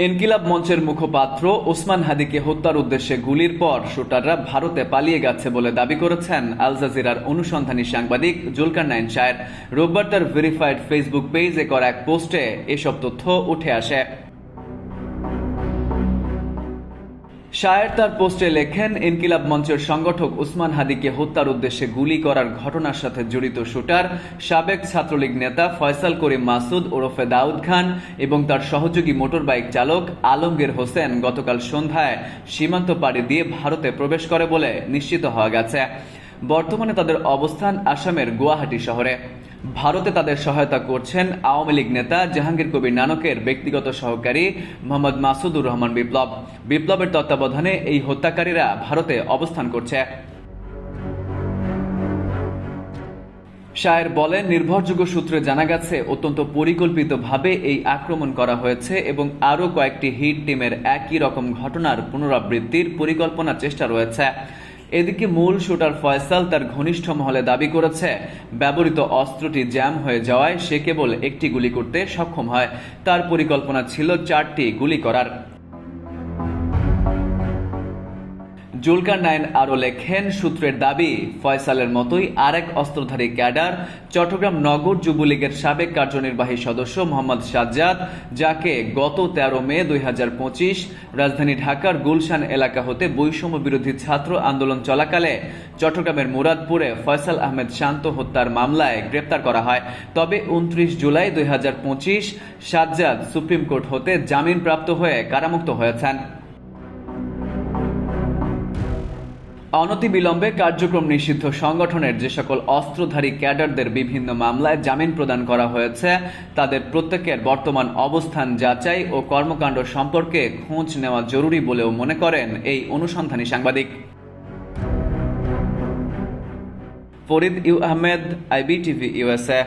ইনকিলাব মঞ্চের মুখপাত্র ওসমান হাদিকে হত্যার উদ্দেশ্যে গুলির পর শুটাররা ভারতে পালিয়ে গেছে বলে দাবি করেছেন আল জাজিরার অনুসন্ধানী সাংবাদিক জুলকারনাইন শায়ের। রোববার তার ভেরিফাইড ফেসবুক পেজে করা এক পোস্টে এসব তথ্য উঠে আসে। শায়ের তার পোস্টে লেখেন, ইনকিলাব মঞ্চের সংগঠক ওসমান হাদিকে হত্যার উদ্দেশ্যে গুলি করার ঘটনার সাথে জড়িত শুটার সাবেক ছাত্রলীগ নেতা ফয়সাল করিম মাসুদ ওরফে দাউদ খান এবং তার সহযোগী মোটরবাইক চালক আলমগীর হোসেন গতকাল সন্ধ্যায় সীমান্ত পাড়ি দিয়ে ভারতে প্রবেশ করে বলে নিশ্চিত হওয়া গেছে। বর্তমানে তাদের অবস্থান আসামের গুয়াহাটি শহরে। ভারতে তাদের সহায়তা করছেন আওয়ামী লীগ নেতা জাহাঙ্গীর কবির নানকের ব্যক্তিগত সহকারী মোহাম্মদ মাসুদুর রহমান বিপ্লব। বিপ্লবের তত্ত্বাবধানে এই হত্যাকারীরা ভারতে অবস্থান করছে। শায়ের বলেন, নির্ভরযোগ্য সূত্রে জানা গেছে অত্যন্ত পরিকল্পিতভাবে এই আক্রমণ করা হয়েছে এবং আরও কয়েকটি হিট টিমের একই রকম ঘটনার পুনরাবৃত্তির পরিকল্পনা চেষ্টা রয়েছে। এদিকে মূল শুটার ফয়সাল তার ঘনিষ্ঠ মহলে দাবি করেছে, ব্যবহৃত অস্ত্রটি জ্যাম হয়ে যাওয়ায় সে কেবল একটি গুলি করতে সক্ষম হয়। তার পরিকল্পনা ছিল 4টি গুলি করার। জুলকারনাইন আরও লেখেন, সূত্রের দাবি, ফয়সালের মতোই আরেক অস্ত্রধারী ক্যাডার চট্টগ্রাম নগর যুবলীগের সাবেক কার্যনির্বাহী সদস্য মোহাম্মদ সাজ্জাদ, যাকে গত 13 মে 2025 রাজধানী ঢাকার গুলশান এলাকা হতে বৈষম্য বিরোধী ছাত্র আন্দোলন চলাকালে চট্টগ্রামের মুরাদপুরে ফয়সাল আহমেদ শান্ত হত্যার মামলায় গ্রেপ্তার করা হয়। তবে 29 জুলাই 2025 সাজ্জাদ সুপ্রিম কোর্ট হতে জামিনপ্রাপ্ত হয়ে কারামুক্ত হয়েছেন। অনতিবিলম্বে কার্যক্রম নিষিদ্ধ সংগঠনের যে সকল অস্ত্রধারী ক্যাডারদের বিভিন্ন মামলায় জামিন প্রদান করা হয়েছে, তাদের প্রত্যেকের বর্তমান অবস্থান যাচাই ও কর্মকাণ্ড সম্পর্কে খোঁজ নেওয়া জরুরি বলেও মনে করেন এই অনুসন্ধানী সাংবাদিক। Farid U Ahmed, IBTV USA।